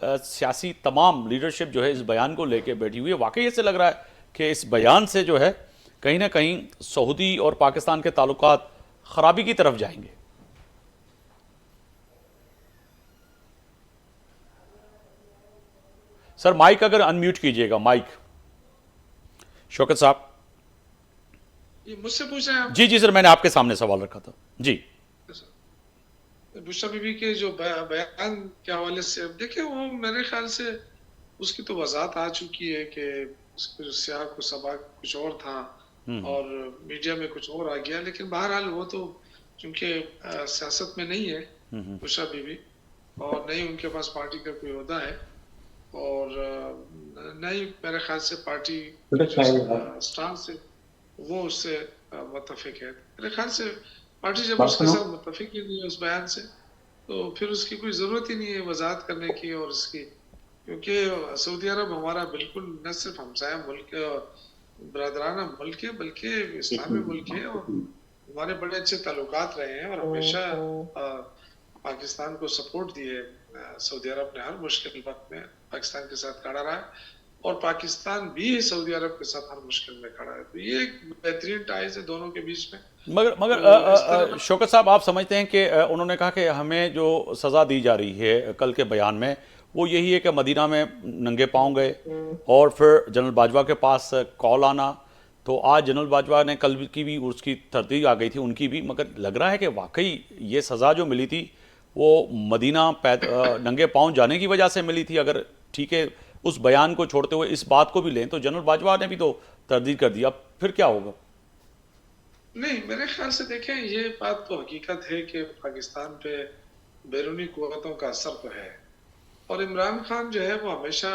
سیاسی تمام لیڈرشپ جو ہے اس بیان کو لے کے بیٹھی ہوئی ہے. واقعی ایسے لگ رہا ہے کہ اس بیان سے جو ہے کہیں نہ کہیں سعودی اور پاکستان کے تعلقات خرابی کی طرف جائیں گے. سر مائک اگر انمیوٹ کیجئے گا, مائک. شوکت صاحب مجھ سے پوچھ رہے ہیں آپ؟ جی سر, میں نے آپ کے سامنے سوال رکھا تھا. جی بشرا بی بی کے جو بیان کے حوالے سے اب دیکھیں, وہ میرے خیال سے اس کی تو وضاحت آ چکی ہے کہ اس کو سیاہ کو سباق کچھ اور تھا اور میڈیا میں کچھ اور آ گیا. لیکن بہرحال وہ تو چونکہ سیاست میں نہیں ہے بشرا بی بی, اور نہ ہی ان کے پاس پارٹی کا کوئی عہدہ ہے, اور نہ ہی میرے خیال سے پارٹی اسٹان سے وہ اس سے متفق ہے. میرے خیال سے پارٹی جب اس کے ساتھ متفق ہی نہیں ہے اس بیان سے, تو پھر اس کی کوئی ضرورت ہی نہیں ہے وضاحت کرنے کی. اور اس کی کیونکہ سعودی عرب ہمارا بالکل نہ صرف ہمسایہ ملک اور برادرانہ ملک ہے بلکہ اسلامی ملک ہے, اور ہمارے بڑے اچھے تعلقات رہے ہیں, اور ہمیشہ پاکستان کو سپورٹ دی ہے سعودی عرب نے. ہر مشکل وقت میں پاکستان کے ساتھ کھڑا رہا ہے, اور پاکستان بھی سعودی عرب کے ساتھ ہر مشکل میں کھڑا ہے. تو یہ ایک بہترین ٹائز ہے دونوں کے بیچ میں. مگر شوکت صاحب, آپ سمجھتے ہیں کہ انہوں نے کہا کہ ہمیں جو سزا دی جا رہی ہے کل کے بیان میں وہ یہی ہے کہ مدینہ میں ننگے پاؤں گئے اور پھر جنرل باجوہ کے پاس کال آنا, تو آج جنرل باجوہ نے کل کی بھی اس کی تردید آ گئی تھی ان کی بھی, مگر لگ رہا ہے کہ واقعی یہ سزا جو ملی تھی وہ مدینہ ننگے پاؤں جانے کی وجہ سے ملی تھی. اگر ٹھیک ہے اس بیان کو چھوڑتے ہوئے اس بات کو بھی لیں تو جنرل باجوہ نے بھی تو تردید کر دیا, پھر کیا ہوگا؟ نہیں, میرے خیال سے دیکھیں یہ بات تو حقیقت ہے کہ پاکستان پہ بیرونی قوتوں کا اثر تو ہے, اور عمران خان جو ہے وہ ہمیشہ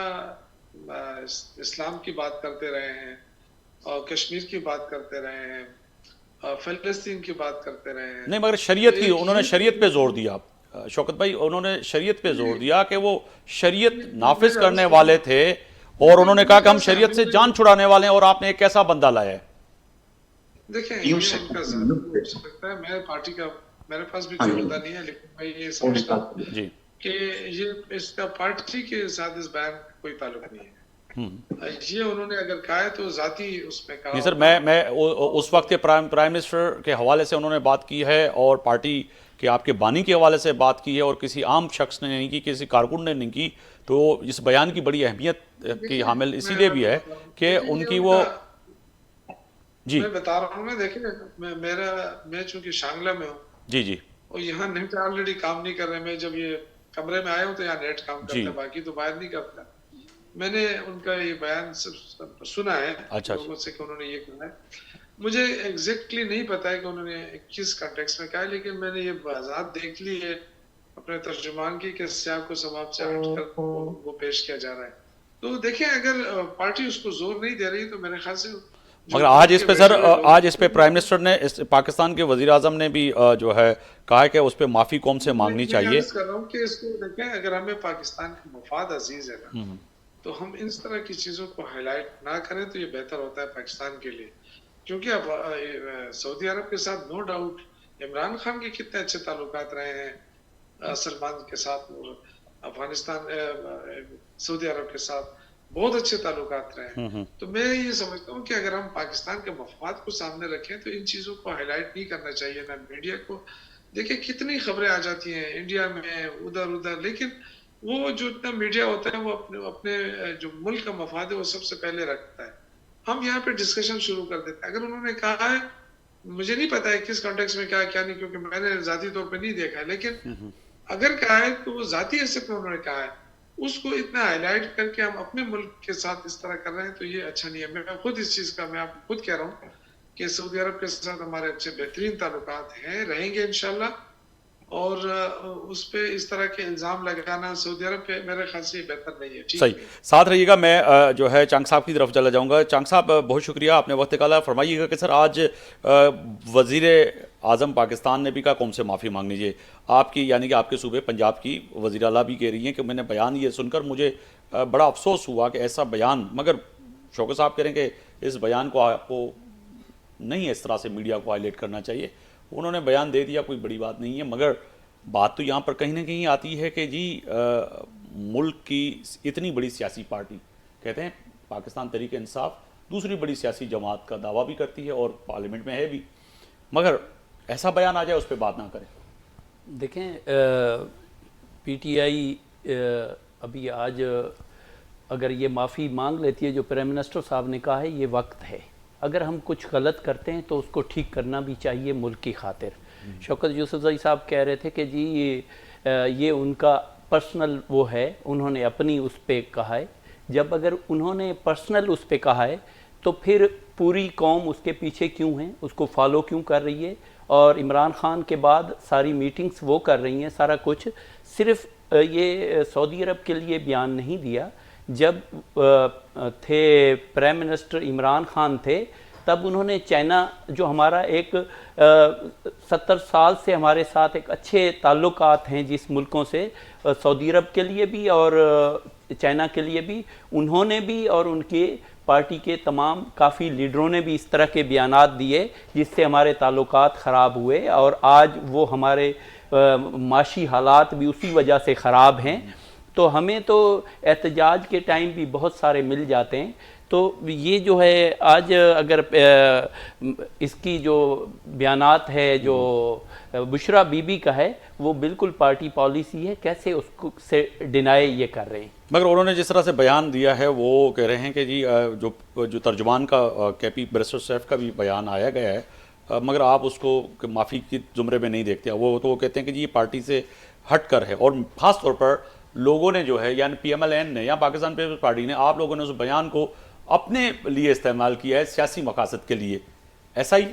اسلام کی بات کرتے رہے ہیں, اور کشمیر کی بات کرتے رہے ہیں, فلسطین کی بات کرتے رہے ہیں. نہیں, مگر شریعت کی انہوں نے شریعت پہ زور دیا شوکت بھائی, انہوں نے شریعت پہ زور دیا کہ وہ شریعت نافذ کرنے والے تھے, اور انہوں نے کہا کہ ہم شریعت سے جان چھڑانے والے ہیں, اور آپ نے ایک ایسا بندہ لایا ہے. دیکھیں یہ ان کا ذات ہو سکتا ہے, میں پارٹی کا میرے پاس بھی کوئی عہدہ نہیں ہے, لیکن میں یہ سمجھتا ہوں کہ یہ اس کا پارٹی کے ساتھ اس بیان کوئی تعلق نہیں ہے. یہ انہوں نے اگر کہا ہے تو ذاتی اس میں کہا. نہیں سر, میں اس وقت کے پرائم منسٹر کے حوالے سے انہوں نے بات کی ہے, اور پارٹی کے آپ کے بانی کے حوالے سے بات کی ہے, اور کسی عام شخص نے نہیں کی, کسی کارکن نے نہیں کی. تو اس بیان کی بڑی اہمیت کی حامل اسی لیے بھی ہے کہ ان کی وہ جی میں بتا رہا ہوں نا. دیکھیں میں چونکہ شانگلہ میں ہوں, جی اور یہاں نیٹ آلریڈی کام نہیں کر رہے. میں جب یہ کمرے میں آیا ہوں تو یہاں نیٹ کام کرتا ہے, باقی تو باہر نہیں کرتا. میں نے ان کا یہ بیان سنا ہے لوگوں سے کہ انہوں نے یہ کہا ہے. مجھے ایگزیکٹلی نہیں پتا ہے کہ انہوں نے کس کنٹیکس میں کہا ہے, لیکن میں نے یہ وضاحت دیکھ لی ہے اپنے ترجمان کی کہ سیاہ کو سباب سے ہٹ کر وہ پیش کیا جا رہا ہے. تو دیکھیں اگر پارٹی اس کو زور نہیں دے رہی تو میرے خیال سے, مگر آج اس پہ سر, آج اس پہ پرائم منسٹر نے, پاکستان کے وزیر اعظم نے بھی جو ہے کہا ہے کہ اس پہ معافی قوم سے مانگنی چاہیے. میں کر رہا ہوں کہ اس کو دیکھیں, اگر ہمیں پاکستان کے مفاد عزیز ہے نا, تو ہم اس طرح کی چیزوں کو ہائی لائٹ نہ کریں تو یہ بہتر ہوتا ہے پاکستان کے لیے. کیونکہ اب سعودی عرب کے ساتھ نو ڈاؤٹ عمران خان کے کتنے اچھے تعلقات رہے ہیں سلمان کے ساتھ, اور افغانستان سعودی عرب کے ساتھ بہت اچھے تعلقات رہے ہیں. تو میں یہ سمجھتا ہوں کہ اگر ہم پاکستان کے مفاد کو سامنے رکھیں تو ان چیزوں کو ہائی لائٹ نہیں کرنا چاہیے نہ میڈیا کو. دیکھیں کتنی خبریں آ جاتی ہیں انڈیا میں ادھر, لیکن وہ جو اتنا میڈیا ہوتا ہے وہ اپنے جو ملک کا مفاد ہے وہ سب سے پہلے رکھتا ہے. ہم یہاں پہ ڈسکشن شروع کر دیتے ہیں. اگر انہوں نے کہا ہے, مجھے نہیں پتا ہے کس کانٹیکس میں کیا نہیں, کیونکہ میں نے ذاتی طور پہ نہیں دیکھا ہے, لیکن اگر کہا ہے تو وہ ذاتی حیثیت میں انہوں نے کہا ہے, اس کو اتنا ہائی لائٹ کر کے ہم اپنے ملک کے ساتھ اس طرح کر رہے ہیں تو یہ اچھا نہیں ہے. میں خود اس چیز کا, میں آپ کو خود کہہ رہا ہوں کہ سعودی عرب کے ساتھ ہمارے اچھے بہترین تعلقات ہیں, رہیں گے انشاءاللہ, اور اس پہ اس طرح کے الزام لگانا سعودی عرب پہ میرے خیال سے بہتر نہیں ہے. صحیح, ساتھ رہیے گا. میں جو ہے چانگ صاحب کی طرف چلا جاؤں گا. چانگ صاحب بہت شکریہ, آپ نے وقت نکالا. فرمائیے گا کہ سر آج وزیر اعظم پاکستان نے بھی کہا قوم سے معافی مانگ لیجیے. آپ کی یعنی کہ آپ کے صوبے پنجاب کی وزیر اعلیٰ بھی کہہ رہی ہیں کہ میں نے بیان یہ سن کر مجھے بڑا افسوس ہوا کہ ایسا بیان, مگر شوکت صاحب کہہ رہے ہیں کہ اس بیان کو آپ کو نہیں اس طرح سے میڈیا کو ہائی لائٹ کرنا چاہیے. انہوں نے بیان دے دیا, کوئی بڑی بات نہیں ہے, مگر بات تو یہاں پر کہیں نہ کہیں آتی ہے کہ جی ملک کی اتنی بڑی سیاسی پارٹی کہتے ہیں پاکستان تحریک انصاف دوسری بڑی سیاسی جماعت کا دعویٰ بھی کرتی ہے اور پارلیمنٹ میں ہے بھی، مگر ایسا بیان آ جائے اس پہ بات نہ کریں؟ دیکھیں پی ٹی آئی ابھی آج اگر یہ معافی مانگ لیتی ہے جو پرائم منسٹر صاحب نے کہا ہے، یہ وقت ہے، اگر ہم کچھ غلط کرتے ہیں تو اس کو ٹھیک کرنا بھی چاہیے ملک کی خاطر۔ شوکت یوسفزئی صاحب کہہ رہے تھے کہ جی یہ ان کا پرسنل وہ ہے، انہوں نے اپنی اس پہ کہا ہے۔ جب اگر انہوں نے پرسنل اس پہ کہا ہے تو پھر پوری قوم اس کے پیچھے کیوں ہیں، اس کو فالو کیوں کر رہی ہے؟ اور عمران خان کے بعد ساری میٹنگز وہ کر رہی ہیں، سارا کچھ صرف یہ سعودی عرب کے لیے بیان نہیں دیا۔ جب تھے پرائم منسٹر عمران خان تھے تب انہوں نے چائنا جو ہمارا ایک 70 سال سے ہمارے ساتھ ایک اچھے تعلقات ہیں جس ملکوں سے، سعودی عرب کے لیے بھی اور چائنا کے لیے بھی، انہوں نے بھی اور ان کے پارٹی کے تمام کافی لیڈروں نے بھی اس طرح کے بیانات دیے جس سے ہمارے تعلقات خراب ہوئے، اور آج وہ ہمارے معاشی حالات بھی اسی وجہ سے خراب ہیں۔ تو ہمیں تو احتجاج کے ٹائم بھی بہت سارے مل جاتے ہیں۔ تو یہ جو ہے آج اگر اس کی جو بیانات ہے جو بشرا بی بی کا ہے وہ بالکل پارٹی پالیسی ہے، کیسے اس کو سے ڈینائی یہ کر رہے ہیں؟ مگر انہوں نے جس طرح سے بیان دیا ہے وہ کہہ رہے ہیں کہ جی جو ترجمان کا کے پی بیرسٹر سیف کا بھی بیان آیا گیا ہے، مگر آپ اس کو معافی کی زمرے میں نہیں دیکھتے، وہ کہتے ہیں کہ جی یہ پارٹی سے ہٹ کر ہے، اور خاص طور پر لوگوں نے جو ہے یعنی پی ایم ایل این نے یا پاکستان پیپلز پارٹی نے، آپ لوگوں نے اس بیان کو اپنے لیے استعمال کیا ہے سیاسی مقاصد کے لیے، ایسا ہی؟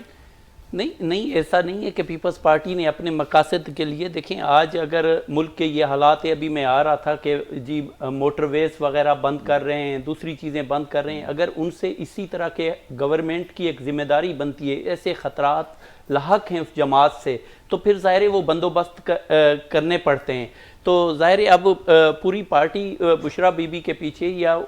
نہیں ایسا نہیں ہے کہ پیپلز پارٹی نے اپنے مقاصد کے لیے۔ دیکھیں آج اگر ملک کے یہ حالات ہے، ابھی میں آ رہا تھا کہ جی موٹر ویز وغیرہ بند کر رہے ہیں، دوسری چیزیں بند کر رہے ہیں، اگر ان سے اسی طرح کے گورنمنٹ کی ایک ذمہ داری بنتی ہے، ایسے خطرات لاحق ہیں اس جماعت سے، تو پھر ظاہر ہے وہ بندوبست کرنے پڑتے ہیں۔ تو ظاہر ہے اب پوری پارٹی بشرا بی بی کے پیچھے یا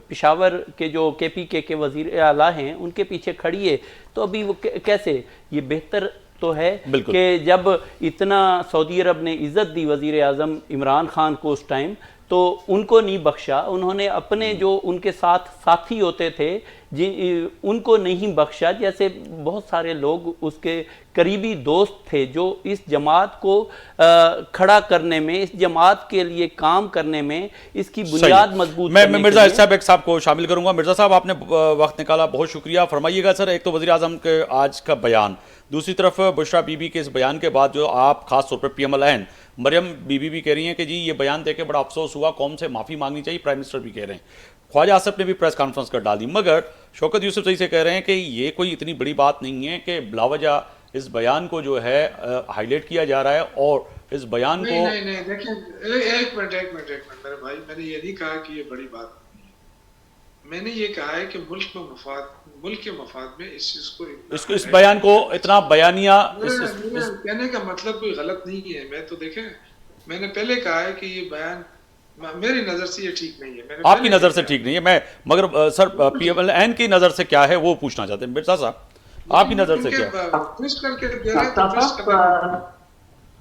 پشاور کے جو کے پی کے وزیر اعلیٰ ہیں ان کے پیچھے کھڑی ہے، تو ابھی وہ کیسے؟ یہ بہتر تو ہے کہ جب اتنا سعودی عرب نے عزت دی وزیر اعظم عمران خان کو اس ٹائم، تو ان کو نہیں بخشا، انہوں نے اپنے جو ان کے ساتھ ساتھی ہوتے تھے ان کو نہیں بخشا، جیسے بہت سارے لوگ اس کے قریبی دوست تھے جو اس جماعت کو کھڑا کرنے میں، اس جماعت کے لیے کام کرنے میں، اس کی بنیاد مضبوط کرنے میں مرزا صاحب ایک صاحب کو شامل کروں گا۔ مرزا صاحب آپ نے وقت نکالا، بہت شکریہ۔ فرمائیے گا سر، ایک تو وزیر اعظم کے آج کا بیان، دوسری طرف بشرا بی بی کے اس بیان کے بعد جو آپ خاص طور پر P M L N Maryam Bibi بھی کہہ رہی ہیں کہ جی یہ بیان دے کے بڑا افسوس ہوا، قوم سے معافی مانگنی چاہیے، پرائم منسٹر بھی کہہ رہے ہیں، خواجہ آصف نے بھی پریس کانفرنس کر ڈالی، مگر شوکت یوسفزئی سے کہہ رہے ہیں کہ یہ کوئی اتنی بڑی بات نہیں ہے کہ بلا وجہ اس بیان کو جو ہے ہائی لائٹ کیا جا رہا ہے، اور اس بیان کو نہیں دیکھیں ایک منٹ میرے بھائی، میں نے یہ نہیں کہا کہ یہ بڑی بات نہیں ہے، میں نے یہ کہا ہے کہ ملک کے مفاد میں اس چیز کو اس بیان کو اتنا بیانیہ کہنے کا مطلب کوئی غلط نہیں ہے۔ میں تو دیکھیں میں نے پہلے کہا ہے کہ یہ بیان میری نظر سے یہ ٹھیک نہیں ہے، آپ کی نظر سے ٹھیک نہیں ہے، میں مگر سر پی ایم ایل این کی نظر سے کیا ہے وہ پوچھنا چاہتے ہیں۔ مرزا صاحب آپ کی نظر سے کیا؟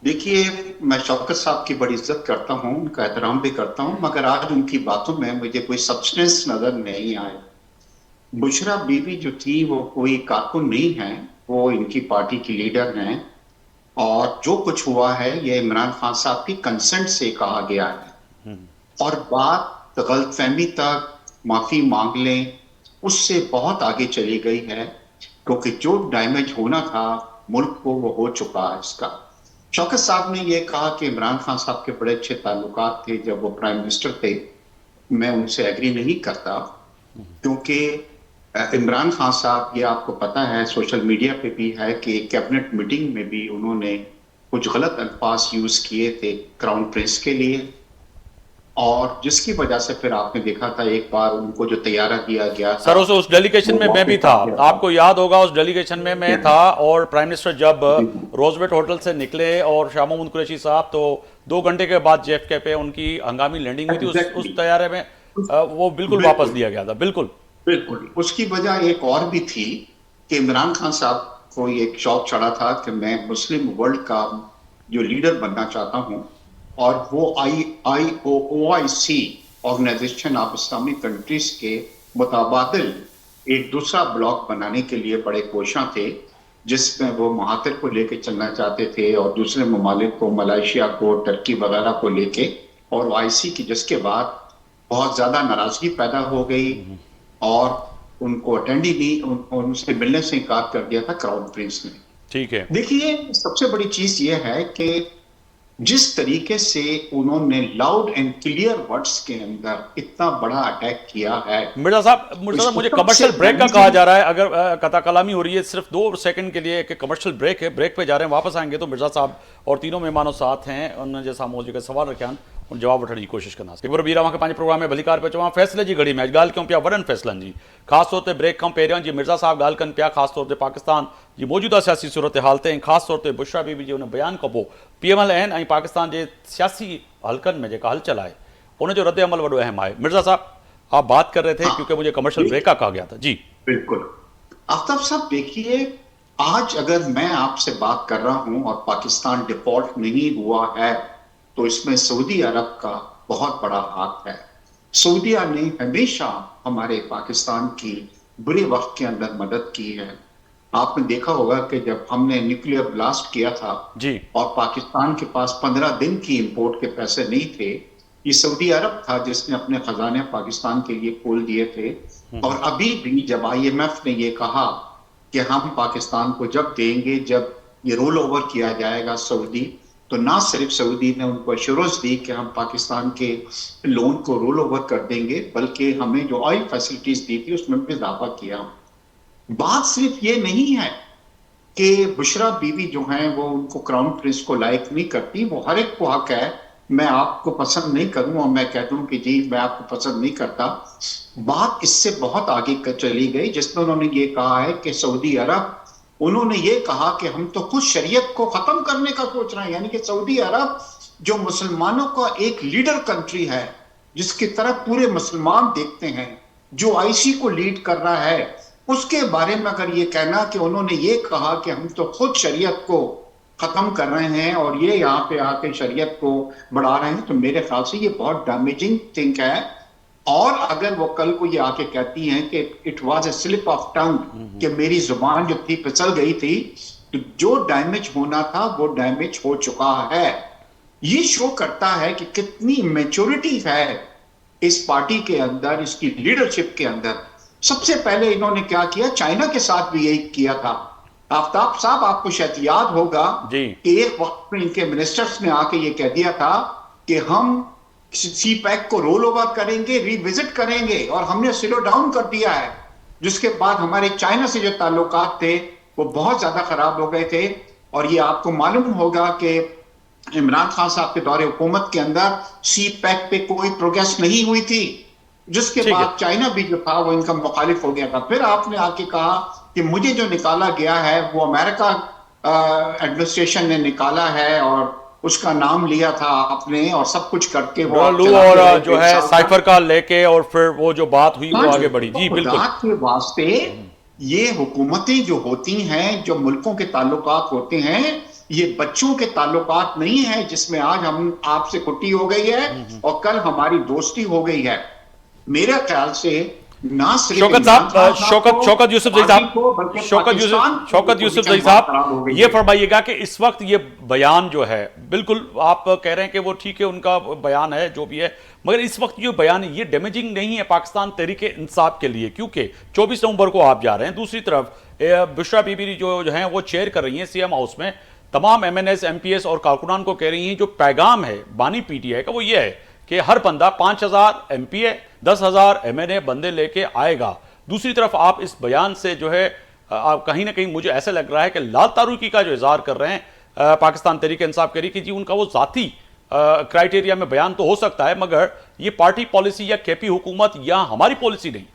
دیکھیے میں شوکت صاحب کی بڑی عزت کرتا ہوں، ان کا احترام بھی کرتا ہوں، مگر آج ان کی باتوں میں مجھے کوئی سبسٹنس نظر نہیں آئے۔ بشرا بی بی جو تھی وہ کوئی کارکن نہیں ہے، وہ ان کی پارٹی کی لیڈر ہیں، اور جو کچھ ہوا ہے یہ عمران خان صاحب کی کنسنٹ سے کہا گیا ہے، اور بات غلط فہمی تک معافی مانگ لیں اس سے بہت آگے چلی گئی ہے، کیونکہ جو ڈیمیج ہونا تھا ملک کو وہ ہو چکا ہے اس کا۔ شوکت صاحب نے یہ کہا کہ عمران خان صاحب کے بڑے اچھے تعلقات تھے جب وہ پرائم منسٹر تھے، میں ان سے ایگری نہیں کرتا، کیونکہ عمران خان صاحب یہ آپ کو پتہ ہے سوشل میڈیا پہ بھی ہے کہ کیبنٹ میٹنگ میں بھی انہوں نے کچھ غلط الفاظ یوز کیے تھے کراؤن پرنس کے لیے، اور جس کی وجہ سے پھر آپ نے دیکھا تھا ایک بار ان کو جو طیارہ دیا گیا تھا، سر اس ڈیلیگیشن میں بھی تھا، آپ کو یاد ہوگا اس ڈیلیگیشن میں تھا، اور پرائم منسٹر جب روزویٹ ہوٹل سے نکلے اور شاہ محمود قریشی صاحب تو 2 گھنٹے کے بعد جے ایف کے پہ ان کی ہنگامی لینڈنگ ہوئی تھی اس طیارے میں، وہ بالکل واپس لیا گیا تھا۔ بالکل اس کی وجہ ایک اور بھی تھی کہ عمران خان صاحب کو ایک شوق چڑھا تھا کہ میں مسلم ورلڈ کا جو لیڈر بننا چاہتا ہوں، اور وہ OIC organisation of Islamic countries کے متبادل ایک دوسرا بلاک بنانے کے لیے بڑے کوشاں تھے، جس میں وہ مہاتر کو لے کے چلنا چاہتے تھے اور دوسرے ممالک کو، ملائیشیا کو، ٹرکی وغیرہ کو لے کے، اور OIC کی جس کے بعد بہت زیادہ ناراضگی پیدا ہو گئی اور ان کو اٹینڈ ہی نہیں، ان سے ملنے سے انکار کر دیا تھا کراؤن پرنس نے۔ ٹھیک ہے، دیکھیے سب سے بڑی چیز یہ ہے کہ جس طریقے سے انہوں نے لاؤڈ اینڈ کلیئر ورڈز کے اندر اتنا بڑا اٹیک کیا ہے، مرزا صاحب مجھے کمرشل بریک کا کہا جا رہا ہے، اگر قطع کلامی ہو رہی ہے صرف 2 سیکنڈ کے لیے کہ کمرشل بریک ہے، بریک پہ جا رہے ہیں، واپس آئیں گے تو مرزا صاحب اور تینوں مہمانوں ساتھ ہیں، انہوں نے جیسا موضوع کا سوال رکھا ان جواب وٹھنے کی کوشش کرنا ایک بار بیرا وہاں کے 5 پروگرام میں بھلی کار پہ چواں فیصلے جی گھڑی میچ گال کیوں پیا ورن فیصلن جی خاص طور تے بریک کم پیریاں جی مرزا صاحب گال کن پیا خاص طور تے پاکستان جی موجودہ سیاسی صورتحال تے خاص طور تے بشرا بی بی جی انہیں بیان کبو PML این پاکستان جے سیاسی حلقن میں جے کا حل چلائے انہیں جو رد عمل وڈو اہم آئے۔ مرزا صاحب آپ بات کر رہے تھے کیونکہ مجھے کمرشل بریک کا کہا گیا تھا جی بالکل۔ آفتاب صاحب دیکھیے، آج اگر میں آپ سے بات کر رہا ہوں اور پاکستان ڈیفالٹ نہیں ہوا ہے تو اس میں سعودی عرب کا بہت بڑا ہاتھ ہے۔ سعودیہ نے ہمیشہ ہمارے پاکستان کی بری وقت کے اندر مدد کی ہے۔ آپ نے دیکھا ہوگا کہ جب ہم نے نیوکلیئر بلاسٹ کیا تھا جی اور پاکستان کے پاس 15 دن کی امپورٹ کے پیسے نہیں تھے، یہ سعودی عرب تھا جس نے اپنے خزانے پاکستان کے لیے کھول دیے تھے۔ اور ابھی بھی جب IMF نے یہ کہا کہ ہم پاکستان کو جب دیں گے، جب یہ رول اوور کیا جائے گا سعودی، تو نہ صرف سعودی نے ان کو ایشورنس دی کہ ہم پاکستان کے لون کو رول اوور کر دیں گے، بلکہ ہمیں جو آئل فیسلٹیز دی تھی اس میں بھی اضافہ کیا۔ بات صرف یہ نہیں ہے کہ بشرا بیوی جو ہیں وہ ان کو کراؤن پرنس کو لائک نہیں کرتی، وہ ہر ایک کو حق ہے میں آپ کو پسند نہیں کروں اور میں کہہ دوں کہ جی میں آپ کو پسند نہیں کرتا۔ بات اس سے بہت آگے چلی گئی جس میں انہوں نے یہ کہا ہے کہ سعودی عرب، انہوں نے یہ کہا کہ ہم تو خود شریعت کو ختم کرنے کا سوچ رہے ہیں، یعنی کہ سعودی عرب جو مسلمانوں کا ایک لیڈر کنٹری ہے، جس کی طرف پورے مسلمان دیکھتے ہیں، جو IC کو لیڈ کر رہا ہے، اس کے بارے میں اگر یہ کہنا کہ انہوں نے یہ کہا کہ ہم تو خود شریعت کو ختم کر رہے ہیں اور یہ یہاں پہ آ کے شریعت کو بڑھا رہے ہیں، تو میرے خیال سے یہ بہت ڈیمیجنگ تھنک ہے۔ اور اگر وہ کل کو یہ آ کے کہتی ہیں کہ it was a slip of tongue, کہ میری زبان جو تھی پھسل گئی تھی، تو جو ڈیمیج ہونا تھا وہ ڈیمیج ہو چکا ہے۔ یہ شو کرتا ہے کہ کتنی میچورٹی ہے اس پارٹی کے اندر، اس کی لیڈرشپ کے اندر۔ سب سے پہلے انہوں نے کیا کیا، چائنا کے ساتھ بھی یہی کیا تھا۔ آفتاب صاحب آپ کو شاید یاد ہوگا جی کہ ایک وقت میں ان کے منسٹرز نے آ کے یہ کہہ دیا تھا کہ ہم سی پیک کو رول اوور کریں گے، ری وزٹ کریں گے، اور ہم نے سلو ڈاؤن کر دیا ہے۔ جس کے بعد ہمارے چائنا سے جو تعلقات تھے وہ بہت زیادہ خراب ہو گئے تھے، اور یہ آپ کو معلوم ہوگا کہ عمران خان صاحب کے دور حکومت کے اندر سی پیک پہ کوئی پروگریس نہیں ہوئی تھی، جس کے بعد چائنا بھی جو تھا وہ ان کا مخالف ہو گیا تھا۔ پھر آپ نے آ کے کہا کہ مجھے جو نکالا گیا ہے وہ امریکہ ایڈمنسٹریشن نے نکالا ہے، اور اس کا نام لیا تھا آپ نے، اور سب کچھ کر کے وہ اور جو ہے سائفر کا لے کے، اور پھر وہ جو بات ہوئی وہ آگے بڑھی۔ جی بالکل، کے واسطے یہ حکومتیں جو ہوتی ہیں، جو ملکوں کے تعلقات ہوتے ہیں، یہ بچوں کے تعلقات نہیں ہیں جس میں آج ہم آپ سے کٹی ہو گئی ہے اور کل ہماری دوستی ہو گئی ہے۔ میرے خیال سے نہ صرف شوکت صاحب، شوکت یوسف زئی صاحب یہ فرمائیے گا کہ اس وقت یہ بیان جو ہے، بالکل آپ کہہ رہے ہیں کہ وہ ٹھیک ہے ان کا بیان ہے جو بھی ہے، مگر اس وقت یہ بیان یہ ڈیمیجنگ نہیں ہے پاکستان تحریک انصاف کے لیے، کیونکہ 24 نومبر کو آپ جا رہے ہیں۔ دوسری طرف بشرا بی بی جو ہیں وہ چیئر کر رہی ہیں CM ہاؤس میں، تمام MNS MPS اور کارکنان کو کہہ رہی ہیں جو پیغام ہے بانی PTI کا وہ یہ ہے کہ ہر بندہ 5000 MP ہے، 10,000 MNA بندے لے کے آئے گا۔ دوسری طرف آپ اس بیان سے جو ہے کہیں نہ کہیں مجھے ایسا لگ رہا ہے کہ لال تاروکی کا جو اظہار کر رہے ہیں پاکستان تحریک انصاف کری کہ جی ان کا وہ ذاتی کرائیٹیریا میں بیان تو ہو سکتا ہے، مگر یہ پارٹی پالیسی یا KP حکومت یا ہماری پالیسی نہیں۔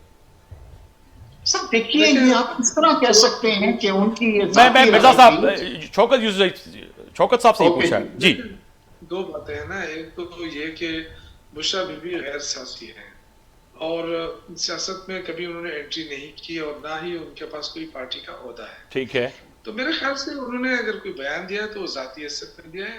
سب دیکھیے یہ آپ کس طرح کہہ سکتے ہیں کہ ان کی میں مرزا صاحب شوکت صاحب سے ہی پوچھا ہے جی۔ دو باتیں ہیں نا، ایک تو یہ کہ بشرا بی بی غیر سیاسی ہیں اور سیاست میں کبھی انہوں نے انٹری نہیں کی اور نہ ہی ان کے پاس کوئی پارٹی کا عہدہ ہے، ٹھیک ہے، تو میرے خیال سے انہوں نے اگر کوئی بیان دیا ہے تو وہ ذاتی حیثیت میں دیا ہے،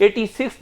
86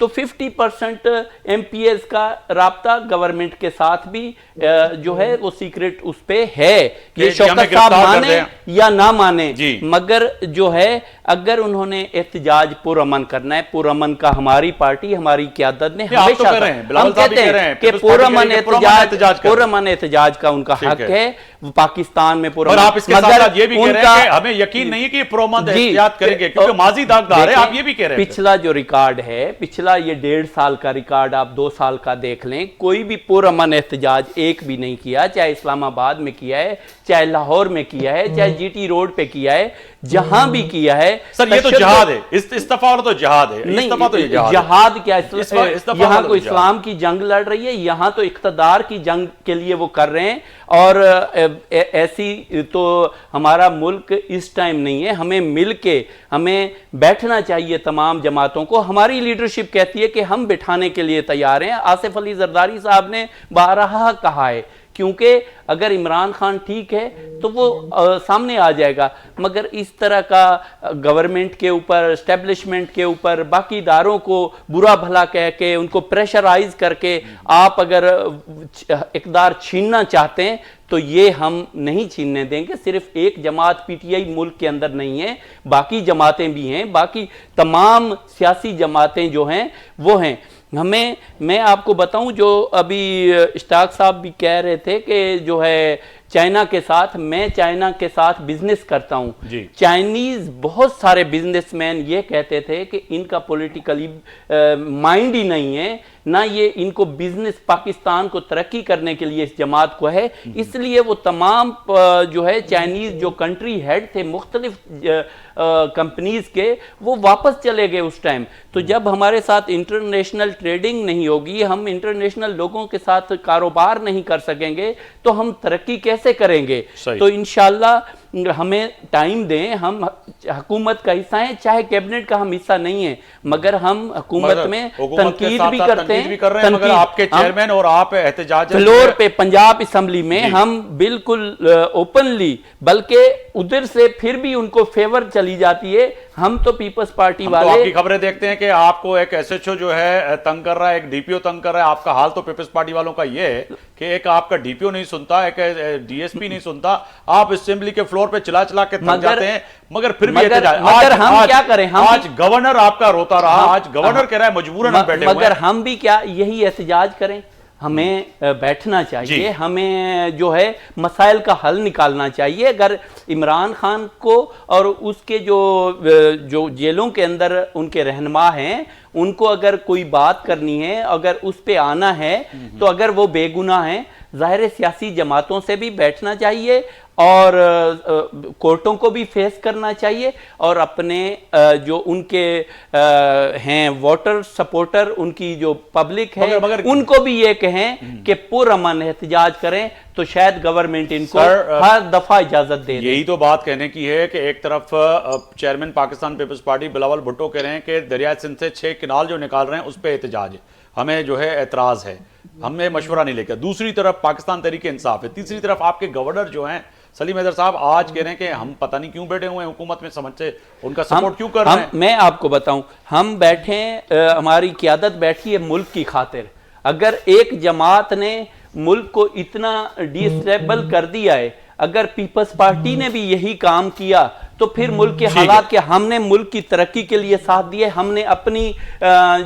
تو 50% MPs کا رابطہ گورنمنٹ کے ساتھ بھی جو ہے وہ سیکرٹ اس پہ ہے. یہ شوکت صاحب مانے یا نہ مانے, مگر جو ہے اگر انہوں نے احتجاج پرامن کرنا ہے, پرامن کا ہماری پارٹی ہماری قیادت نے ہمیشہ ہم کہتے ہیں کہ پرامن احتجاج کا ان کا حق ہے پاکستان میں پرامن. اور آپ اس کے ساتھ ساتھ یہ بھی کہہ رہے ہیں کہ ہمیں یقین نہیں کہ پرامن احتجاج کریں گے کیونکہ ماضی داغدار ہے, آپ یہ بھی کہہ رہے ہیں. پچھلا جو ریکارڈ ہے, پچھلا یہ 1.5 سال کا ریکارڈ آپ 2 سال کا دیکھ لیں, کوئی بھی پرامن احتجاج ایک بھی نہیں کیا, چاہے اسلام آباد میں کیا ہے, چاہے لاہور میں کیا ہے, چاہے جی ٹی روڈ پہ کیا ہے, جہاں بھی کیا ہے. سر یہ تو جہاد ہے, استعفا تو جہاد ہے. نہیں, جہاد کیا, یہاں کوئی اسلام کی جنگ لڑ رہی ہے, یہاں تو اقتدار کی جنگ کے لیے وہ کر رہے ہیں. اور ایسی تو ہمارا ملک اس ٹائم نہیں ہے. ہمیں مل کے ہمیں بیٹھنا چاہیے تمام جماعتوں کو. ہماری لیڈرشپ کہتی ہے کہ ہم بٹھانے کے لیے تیار ہیں. آصف علی زرداری صاحب نے بارہا کہا ہے, کیونکہ اگر عمران خان ٹھیک ہے تو وہ سامنے آ جائے گا, مگر اس طرح کا گورنمنٹ کے اوپر, اسٹیبلشمنٹ کے اوپر, باقی اداروں کو برا بھلا کہہ کے, ان کو پریشرائز کر کے آپ اگر اقتدار چھیننا چاہتے ہیں تو یہ ہم نہیں چھیننے دیں گے. صرف ایک جماعت پی ٹی آئی ملک کے اندر نہیں ہے, باقی جماعتیں بھی ہیں, باقی تمام سیاسی جماعتیں جو ہیں وہ ہیں. میں آپ کو بتاؤں جو ابھی اشتاق صاحب بھی کہہ رہے تھے کہ جو ہے چائنا کے ساتھ, میں چائنا کے ساتھ بزنس کرتا ہوں. چائنیز بہت سارے بزنس مین یہ کہتے تھے کہ ان کا پولیٹیکلی مائنڈ ہی نہیں ہے, نہ یہ ان کو بزنس پاکستان کو ترقی کرنے کے لیے اس جماعت کو ہے. اس لیے وہ تمام جو ہے چائنیز جو کنٹری ہیڈ تھے مختلف کمپنیز کے, وہ واپس چلے گئے اس ٹائم. تو جب ہمارے ساتھ انٹرنیشنل ٹریڈنگ نہیں ہوگی, ہم انٹرنیشنل لوگوں کے ساتھ کاروبار نہیں کر سکیں گے, تو ہم ترقی کیسے کریں گے؟ تو انشاءاللہ ہمیں ٹائم دیں. ہم حکومت کا حصہ ہیں, چاہے کیبنٹ کا ہم حصہ نہیں ہیں, مگر ہم حکومت میں تنقید بھی کرتے ہیں. مگر آپ کے چیئرمین اور آپ احتجاج فلور پہ پنجاب اسمبلی میں ہم بالکل اوپنلی, بلکہ ادھر سے پھر بھی ان کو فیور چلی جاتی ہے. ہم تو پیپلز پارٹی والے, آپ کی خبریں دیکھتے ہیں کہ آپ کو ایک ایس ایچ او جو ہے تنگ کر رہا ہے, ایک ڈی پی او تنگ کر رہا ہے. آپ کا حال تو پیپلز پارٹی والوں کا یہ ہے کہ ایک آپ کا ڈی پی او نہیں سنتا, ایک ڈی ایس پی نہیں سنتا, آپ اسمبلی کے فلور پہ چلا کے تھک جاتے ہیں, مگر پھر بھی مگر ہم کیا کریں؟ آج گورنر آپ کا روتا رہا, آج گورنر کہہ رہا ہے مجبوراً ہم بیٹھے ہوئے ہیں, مگر ہم بھی کیا یہی احتجاج کریں؟ ہمیں بیٹھنا چاہیے, ہمیں جو ہے مسائل کا حل نکالنا چاہیے. اگر عمران خان کو اور اس کے جو جیلوں کے اندر ان کے رہنما ہیں, ان کو اگر کوئی بات کرنی ہے, اگر اس پہ آنا ہے, تو اگر وہ بے گناہ ہیں, ظاہر سیاسی جماعتوں سے بھی بیٹھنا چاہیے اور کورٹوں کو بھی فیس کرنا چاہیے, اور اپنے جو ان کے ہیں ووٹر سپورٹر, ان کی جو پبلک ہے, ان کو بھی یہ کہیں کہ پرامن احتجاج کریں, تو شاید گورنمنٹ ان کو ہر دفعہ اجازت دے. یہی تو بات کہنے کی ہے کہ ایک طرف چیئرمین پاکستان پیپلز پارٹی بلاول بھٹو کہہ رہے ہیں کہ دریائے سندھ سے 6 کنال جو نکال رہے ہیں اس پہ احتجاج ہے, ہمیں جو ہے اعتراض ہے, ہمیں مشورہ نہیں لے کے. دوسری طرف پاکستان تحریک انصاف ہے, تیسری طرف آپ کے گورنر جو ہیں سلیم حیدر صاحب آج کہہ رہے ہیں کہ ہم پتہ نہیں کیوں بیٹھے ہوئے ہیں حکومت میں, سمجھ سے ان کا سپورٹ کیوں کر رہے ہیں. میں آپ کو بتاؤں, ہم بیٹھے, ہماری قیادت بیٹھی ہے ملک کی خاطر. اگر ایک جماعت نے ملک کو اتنا ڈی اسٹیبل کر دیا ہے, اگر پیپلز پارٹی نے بھی یہی کام کیا, تو پھر ملک کے حالات کے, ہم نے ملک کی ترقی کے لیے ساتھ دیے, ہم نے اپنی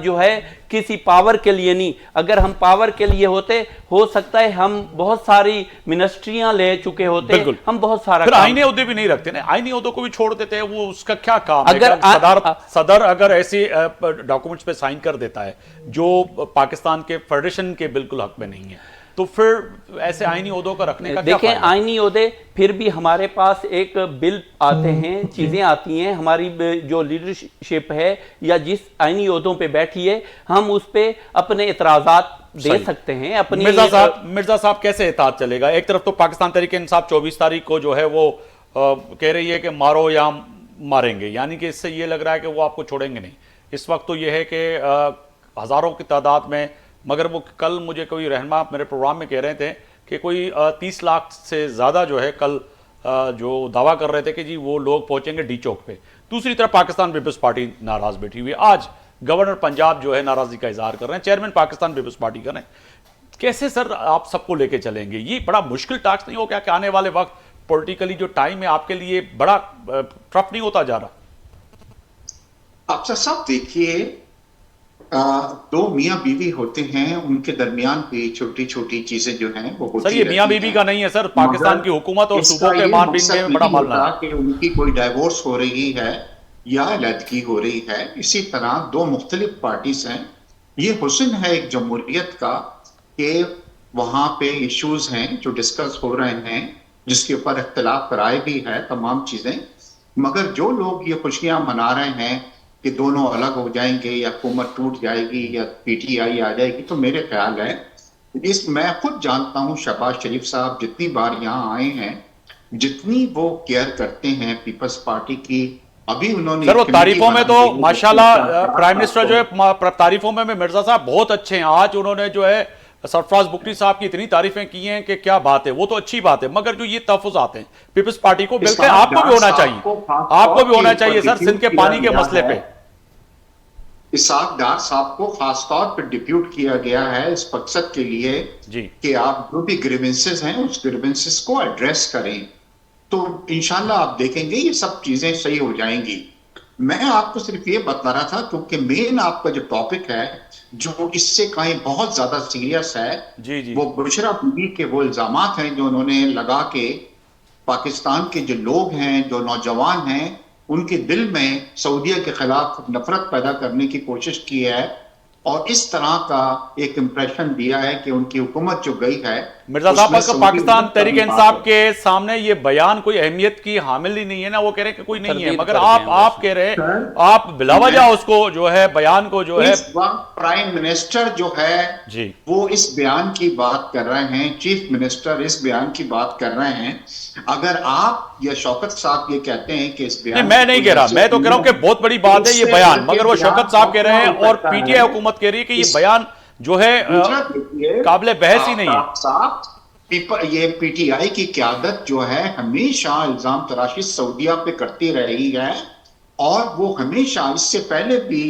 جو ہے کسی پاور کے لیے نہیں. اگر ہم پاور کے لیے ہوتے, ہو سکتا ہے ہم بہت ساری منسٹریاں لے چکے ہوتے, ہم بہت سارا. پھر آئینی عہدے بھی نہیں رکھتے نا, آئینی عہدوں کو بھی چھوڑ دیتے ہیں, وہ اس کا کیا کام ہے؟ صدر اگر ایسی ڈاکومنٹس پہ سائن کر دیتا ہے جو پاکستان کے فیڈریشن کے بالکل حق میں نہیں ہے, تو پھر ایسے آئینی عہدوں کا رکھنے کا کیا فائدہ؟ دیکھیں آئینی عہدے پھر بھی ہمارے پاس ایک بل آتے ہیں, چیزیں آتی ہیں, ہماری جو لیڈرشپ ہے یا جس آئینی عہدوں پہ بیٹھی ہے, ہم اس پہ اپنے اعتراضات دے سکتے ہیں. اپنی مرزا صاحب کیسے اطاعت چلے گا؟ ایک طرف تو پاکستان تحریک انصاف 24 تاریخ کو جو ہے وہ کہہ رہی ہے کہ مارو یا ماریں گے, یعنی کہ اس سے یہ لگ رہا ہے کہ وہ آپ کو چھوڑیں گے نہیں. اس وقت تو یہ ہے کہ ہزاروں کی تعداد میں, مگر وہ کل مجھے کوئی رہنما میرے پروگرام میں کہہ رہے تھے کہ کوئی 30 لاکھ سے زیادہ جو ہے کل جو دعویٰ کر رہے تھے کہ جی وہ لوگ پہنچیں گے ڈی چوک پہ. دوسری طرف پاکستان پیپلز پارٹی ناراض بیٹھی ہوئی. آج گورنر پنجاب جو ہے ناراضی کا اظہار کر رہے ہیں, چیئرمین پاکستان پیپلز پارٹی کر رہے ہیں. کیسے سر آپ سب کو لے کے چلیں گے؟ یہ بڑا مشکل ٹاسک نہیں ہو گیا کہ آنے والے وقت پولیٹیکلی جو ٹائم ہے آپ کے لیے بڑا ٹف نہیں ہوتا جا رہا؟ افسر صاحب دیکھیے, دو میاں بیوی ہوتے ہیں, ان کے درمیان بھی چھوٹی چھوٹی چیزیں جو ہیں وہ ہوتی سر یہ میاں بیوی کا نہیں ہے سر, پاکستان کی حکومت اور صوبوں کے مان بین میں بڑا معاملہ ہے کہ ان کی کوئی ڈائیورس ہو رہی ہے یا علیحدگی ہو رہی ہے. اسی طرح دو مختلف پارٹیز ہیں. یہ حسن ہے ایک جمہوریت کا کہ وہاں پہ ایشوز ہیں جو ڈسکس ہو رہے ہیں, جس کے اوپر اختلاف رائے بھی ہے, تمام چیزیں. مگر جو لوگ یہ خوشیاں منا رہے ہیں کہ دونوں الگ ہو جائیں گے یا حکومت ٹوٹ جائے گی یا پی ٹی آئی آ جائے گی, تو میرے خیال ہے میں خود جانتا ہوں شہباز شریف صاحب جتنی بار یہاں آئے ہیں, جتنی وہ کیئر کرتے ہیں پیپلز پارٹی کی. ابھی انہوں نے سر وہ تعریفوں میں تو ماشاءاللہ پرائم منسٹر جو ہے تعریفوں میں مرزا صاحب بہت اچھے ہیں. آج انہوں نے جو ہے سرفراز بگٹی صاحب کی اتنی تعریفیں کی ہیں کہ کیا بات ہے, وہ تو اچھی بات ہے. مگر جو یہ تحفظات ہیں پیپلز پارٹی کو ملتے ہیں, آپ کو بھی ہونا چاہیے, آپ کو بھی ہونا چاہیے سر سندھ کے پانی کے مسئلے پہ. اسحاق ڈار صاحب کو خاص طور پہ ڈپیوٹ کیا گیا ہے اس مقصد کے لیے جی کہ آپ جو بھی گریونسز ہیں اس گریونسز کو ایڈریس کریں, تو انشاءاللہ آپ دیکھیں گے یہ سب چیزیں صحیح ہو جائیں گی. میں آپ کو صرف یہ بتا رہا تھا کیونکہ مین آپ کا جو ٹاپک ہے جو اس سے کہیں بہت زیادہ سیریس ہے, جی جی وہ بشرا بیوی کے وہ الزامات ہیں جو انہوں نے لگا کے پاکستان کے جو لوگ ہیں, جو نوجوان ہیں, ان کے دل میں سعودیہ کے خلاف نفرت پیدا کرنے کی کوشش کی ہے, اور اس طرح کا ایک امپریشن دیا ہے کہ ان کی حکومت جو گئی ہے. مرزا صاحب پاکستان تحریک انصاف کے سامنے یہ بیان کوئی اہمیت کی حامل ہی نہیں ہے نا, وہ کہہ رہے ہیں کہ کوئی نہیں ہے, مگر آپ کہہ رہے ہیں آپ بلا وجہ اس کو جو ہے بیان کو جو ہے. اس وقت پرائم منسٹر جو ہے جی وہ اس بیان کی بات کر رہے ہیں, چیف منسٹر اس بیان کی بات کر رہے ہیں. اگر آپ یا شوکت صاحب یہ کہتے ہیں کہ اس بیان, میں نہیں کہہ رہا, میں تو کہہ رہا ہوں کہ بہت بڑی بات ہے یہ بیان, مگر وہ شوکت صاحب کہہ رہے ہیں اور پی ٹی آئی حکومت کہہ رہی ہے کہ یہ بیان جو ہے قابل بحث ہی نہیں ہے. یہ پی ٹی آئی کی قیادت جو ہے ہمیشہ الزام تراشی سعودیہ پہ کرتی رہی ہے, اور وہ ہمیشہ اس سے پہلے بھی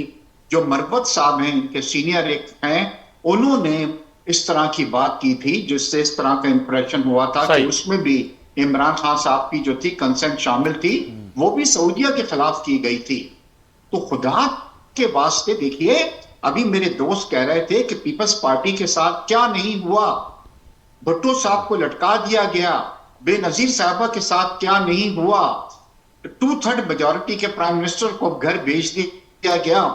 جو مروت صاحب ہیں ان کے سینئر ایک ہیں, انہوں نے اس طرح کی بات کی تھی جس سے اس طرح کا امپریشن ہوا تھا کہ اس میں بھی عمران خان صاحب کی جو تھی کنسنٹ شامل تھی, وہ بھی سعودیہ کے خلاف کی گئی تھی. تو خدا کے واسطے دیکھیے, ابھی میرے دوست کہہ رہے تھے کہ پیپلز پارٹی کے ساتھ کیا نہیں ہوا, بھٹو صاحب کو لٹکا دیا گیا, بے نظیر صاحبہ کے ساتھ کیا نہیں ہوا, 2/3 میجورٹی کے پرائم منسٹر کو گھر بھیج دیا گیا.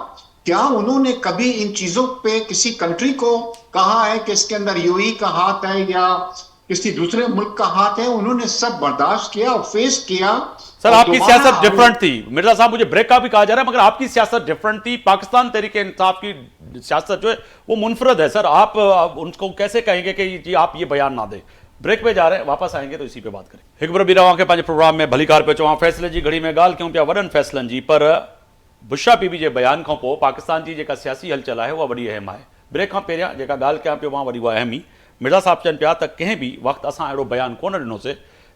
کیا انہوں نے کبھی ان چیزوں پہ کسی کنٹری کو کہا ہے کہ اس کے اندر یو ای کا ہاتھ ہے یا کسی دوسرے ملک کا ہاتھ ہے؟ انہوں نے سب برداشت کیا اور فیس کیا. سر آپ کی سیاست ڈیفرنٹ تھی مرزا صاحب, مجھے بریک کا بھی کہا جا رہا ہے, مگر آپ کی سیاست ڈیفرنٹ تھی. پاکستان تحریک انصاف کی سیاست جو ہے وہ منفرد ہے. سر آپ ان کو کیسے کہیں گے کہ جی آپ یہ بیان نہ دیں؟ بریک پہ جا رہے ہیں, واپس آئیں گے تو اسی پہ بات کریں. ہکبر بھی رواں کے پانچ پروگرام میں بھلی کار پہ چواں فیصلے جی گھڑی میں گال کیوں پیا wouldn't فیصلن G per Bushra be B J بیان کھوں پو پاکستان جی جیکا سیاسی ہل چلا ہے وہ وڈی اہم ہے. بریک کھاں پہریاں جیکا گال کیا پیا وہاں وڈی وہ اہم ہی. مرزا صاحب چن پیا تک کہیں بھی وقت اساں اڑو بیان کون ڈنو سے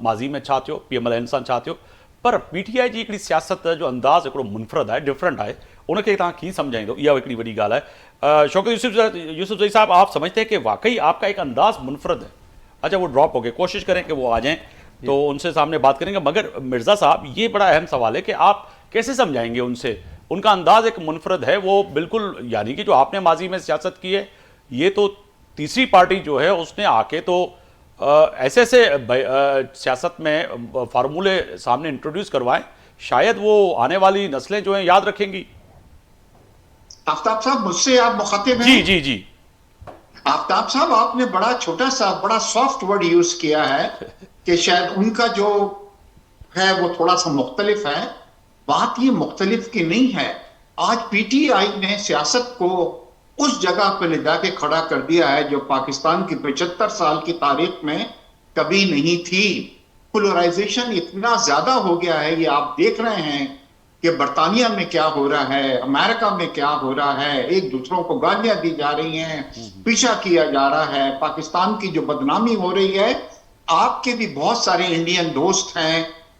ماضی میں چھا تھیو, پی ایم ایل این سان چھا تھیو, پر پی ٹی آئی جی ایکڑی سیاست جو انداز ایکڑو منفرد ہے, ڈفرنٹ ہے, ان کے تاں کی سمجھائیں یہ ایکڑی وڈی گال ہے. شوکت یوسف زئی صاحب آپ سمجھتے ہیں کہ واقعی آپ کا ایک انداز منفرد ہے؟ اچھا وہ ڈراپ ہو گئے, کوشش کریں کہ وہ آ جائیں تو ان سے سامنے بات کریں گے. مگر مرزا صاحب یہ بڑا اہم سوال ہے کہ آپ کیسے سمجھائیں گے ان سے, ان کا انداز ایک منفرد ہے, وہ بالکل یعنی کہ جو آپ نے ماضی میں سیاست کی ہے, یہ تو تیسری پارٹی جو ہے اس نے آ کے تو ایسے سیاست میں فارمولے سامنے انٹروڈیوس کروائیں, شاید وہ آنے والی نسلیں جو ہیں یاد رکھیں گی. آفتاب صاحب مجھ سے آپ مخاطب ہیں؟ جی جی جی. آفتاب صاحب آپ نے بڑا چھوٹا سا بڑا سافٹ ورڈ یوز کیا ہے کہ شاید ان کا جو ہے وہ تھوڑا سا مختلف ہے. بات یہ مختلف کی نہیں ہے. آج پی ٹی آئی نے سیاست کو اس جگہ پہ لے جا کے کھڑا کر دیا ہے جو پاکستان کی 75 سال کی تاریخ میں کبھی نہیں تھی. پولرائزیشن اتنا زیادہ ہو گیا ہے, یہ آپ دیکھ رہے ہیں کہ برطانیہ میں کیا ہو رہا ہے, امریکہ میں کیا ہو رہا ہے, ایک دوسروں کو گالیاں دی جا رہی ہیں, پیچھا کیا جا رہا ہے, پاکستان کی جو بدنامی ہو رہی ہے. آپ کے بھی بہت سارے انڈین دوست ہیں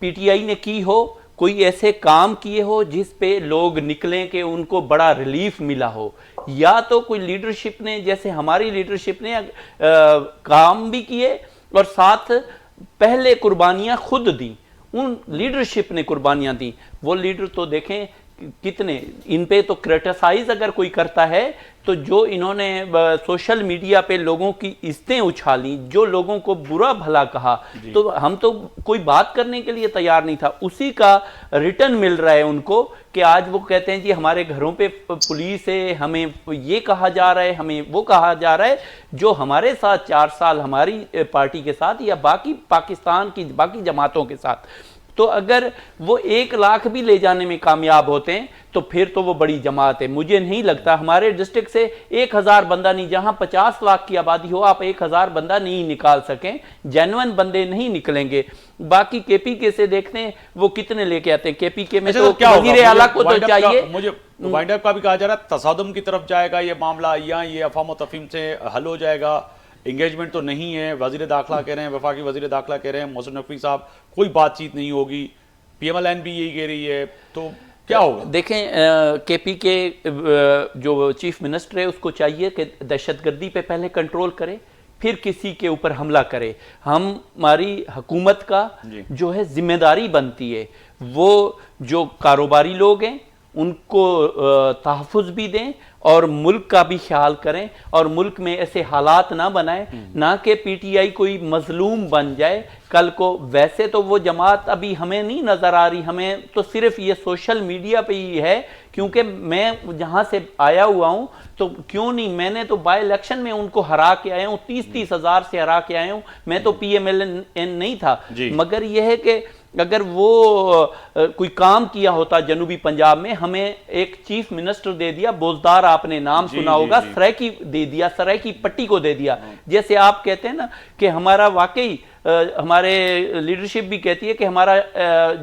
پی ٹی آئی نے کی ہو, کوئی ایسے کام کیے ہو جس پہ لوگ نکلیں کہ ان کو بڑا ریلیف ملا ہو, یا تو کوئی لیڈرشپ نے جیسے ہماری لیڈرشپ نے کام بھی کیے اور ساتھ پہلے قربانیاں خود دیں, ان لیڈرشپ نے قربانیاں دیں. وہ لیڈر تو دیکھیں کتنے, ان پہ تو کرٹیسائز اگر کوئی کرتا ہے تو جو انہوں نے سوشل میڈیا پہ لوگوں کی عزتیں اچھالیں, جو لوگوں کو برا بھلا کہا, تو ہم تو کوئی بات کرنے کے لیے تیار نہیں تھا. اسی کا ریٹرن مل رہا ہے ان کو کہ آج وہ کہتے ہیں جی ہمارے گھروں پہ پولیس ہے, ہمیں یہ کہا جا رہا ہے, ہمیں وہ کہا جا رہا ہے. جو ہمارے ساتھ 4 سال ہماری پارٹی کے ساتھ یا باقی پاکستان کی باقی جماعتوں کے ساتھ, تو اگر وہ 1 لاکھ بھی لے جانے میں کامیاب ہوتے ہیں تو پھر تو وہ بڑی جماعت ہے. مجھے نہیں لگتا ہمارے ڈسٹرکٹ سے 1000 بندہ نہیں, جہاں 50 لاکھ کی آبادی ہو آپ 1000 بندہ نہیں نکال سکیں, جینوئن بندے نہیں نکلیں گے. باقی کے پی کے سے دیکھتے ہیں وہ کتنے لے کے آتے ہیں. کے پی کے میں تو وزیر اعلیٰ کو تو چاہیے. مجھے وائنڈ اپ کا بھی کہا جا رہا ہے تصادم کی طرف جائے گا یہ معاملہ, یا یہ افہام و تفہیم سے حل ہو جائے گا, انگیجمنٹ تو نہیں ہے. وزیر داخلہ کہہ رہے ہیں, وفاقی وزیر داخلہ کہہ رہے ہیں, محسن نقوی صاحب کوئی بات چیت نہیں ہوگی, پی ایم ایل این بھی یہی کہہ رہی ہے, تو کیا ہوگا؟ دیکھیں کے پی کے جو چیف منسٹر ہے اس کو چاہیے کہ دہشت گردی پہ پہلے کنٹرول کرے, پھر کسی کے اوپر حملہ کرے. ہماری حکومت کا جو ہے ذمہ داری بنتی ہے وہ جو کاروباری لوگ ہیں ان کو تحفظ بھی دیں اور ملک کا بھی خیال کریں, اور ملک میں ایسے حالات نہ بنائیں نہ کہ پی ٹی آئی کوئی مظلوم بن جائے کل کو. ویسے تو وہ جماعت ابھی ہمیں نہیں نظر آ رہی, ہمیں تو صرف یہ سوشل میڈیا پہ ہی ہے, کیونکہ میں جہاں سے آیا ہوا ہوں تو کیوں نہیں, میں نے تو بائی الیکشن میں ان کو ہرا کے آیا ہوں, 30 ہزار سے ہرا کے آیا ہوں. میں تو پی ایم ایل این نہیں تھا, مگر یہ ہے کہ اگر وہ کوئی کام کیا ہوتا جنوبی پنجاب میں, ہمیں ایک چیف منسٹر دے دیا, بوزدار آپ نے نام سنا ہوگا, سرائکی دے دیا, سرائکی پٹی کو دے دیا. جیسے آپ کہتے ہیں نا کہ ہمارا واقعی ہمارے لیڈرشپ بھی کہتی ہے کہ ہمارا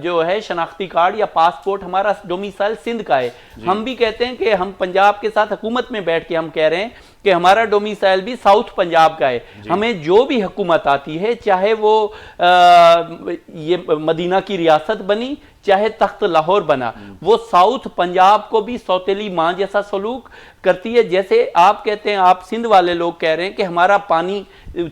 جو ہے شناختی کارڈ یا پاسپورٹ ہمارا ڈومیسائل سندھ کا ہے. ہم بھی کہتے ہیں کہ ہم پنجاب کے ساتھ حکومت میں بیٹھ کے ہم کہہ رہے ہیں کہ ہمارا ڈومیسائل بھی ساؤتھ پنجاب کا ہے. ہمیں جو بھی حکومت آتی ہے, چاہے وہ یہ مدینہ کی ریاست بنی چاہے تخت لاہور بنا, وہ ساؤتھ پنجاب کو بھی سوتیلی ماں جیسا سلوک کرتی ہے. جیسے آپ کہتے ہیں, آپ سندھ والے لوگ کہہ رہے ہیں کہ ہمارا پانی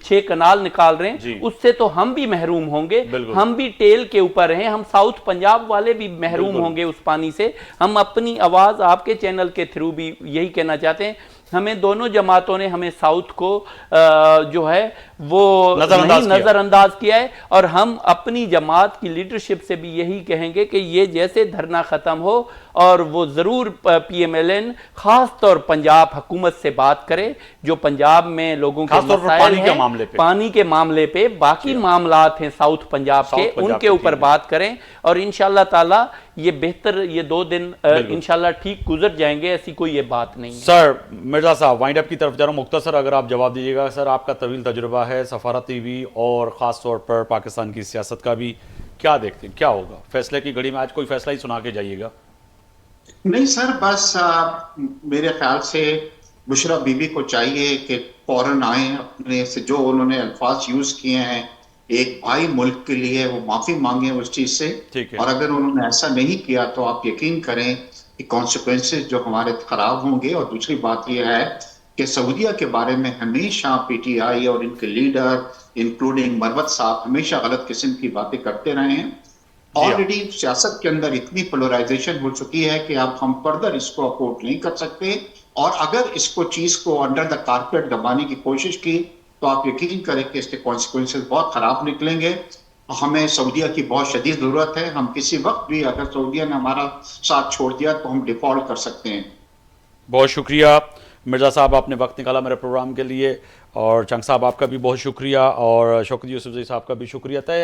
6 کنال نکال رہے ہیں, اس سے تو ہم بھی محروم ہوں گے, ہم بھی ٹیل کے اوپر ہیں, ہم ساؤتھ پنجاب والے بھی محروم ہوں گے اس پانی سے. ہم اپنی آواز آپ کے چینل کے تھرو بھی یہی کہنا چاہتے ہیں, ہمیں دونوں جماعتوں نے ہمیں ساؤتھ کو جو ہے وہ نظر انداز کیا ہے, اور ہم اپنی جماعت کی لیڈرشپ سے بھی یہی کہیں گے کہ یہ جیسے دھرنا ختم ہو اور وہ ضرور پی ایم ایل این خاص طور پنجاب حکومت سے بات کرے, جو پنجاب میں لوگوں کے مسائل ہیں پانی کے معاملے پہ, باقی معاملات ہیں ساؤتھ پنجاب کے, ان کے اوپر بات کریں, اور انشاءاللہ تعالی یہ بہتر یہ 2 دن انشاءاللہ ٹھیک گزر جائیں گے, ایسی کوئی یہ بات نہیں. سر مرزا صاحب وائنڈ اپ کی طرف جا رہا ہوں, مختصر اگر آپ جواب دیجیے گا. سر آپ کا طویل تجربہ ہے سفارتی بھی اور خاص طور پر پاکستان کی سیاست کا بھی, کیا دیکھتے ہیں کیا ہوگا فیصلے کی گھڑی میں؟ آج کوئی فیصلہ ہی سنا کے جائیے گا. نہیں سر, بس میرے خیال سے بشرا بی بی کو چاہیے کہ فوراً آئیں, اپنے سے جو انہوں نے الفاظ یوز کیے ہیں ایک بھائی ملک کے لیے, وہ معافی مانگیں اس چیز سے. اور اگر انہوں نے ایسا نہیں کیا تو آپ یقین کریں کہ کانسیکوینسز جو ہمارے خراب ہوں گے. اور دوسری بات یہ ہے کہ سعودیہ کے بارے میں ہمیشہ پی ٹی آئی اور ان کے لیڈر انکلوڈنگ مروت صاحب ہمیشہ غلط قسم کی باتیں کرتے رہے ہیں. آلریڈی سیاست کے اندر اتنی پولرائزیشن ہو چکی ہے کہ اب ہم فردر اس کو اپورٹ نہیں کر سکتے, اور اگر اس کو چیز کو انڈر دا کارپیٹ دبانے کی کوشش کی تو آپ یقین کریں کہ اس کے کانسیکوینسز بہت خراب نکلیں گے. ہمیں سعودیہ کی بہت شدید ضرورت ہے, ہم کسی وقت بھی اگر سعودیہ نے ہمارا ساتھ چھوڑ دیا تو ہم ڈیفالٹ کر سکتے ہیں. بہت شکریہ مرزا صاحب, آپ نے وقت نکالا میرے پروگرام کے لیے, اور چنگ صاحب آپ کا بھی بہت شکریہ, اور شوکت یوسف زئی صاحب کا بھی شکریہ. طے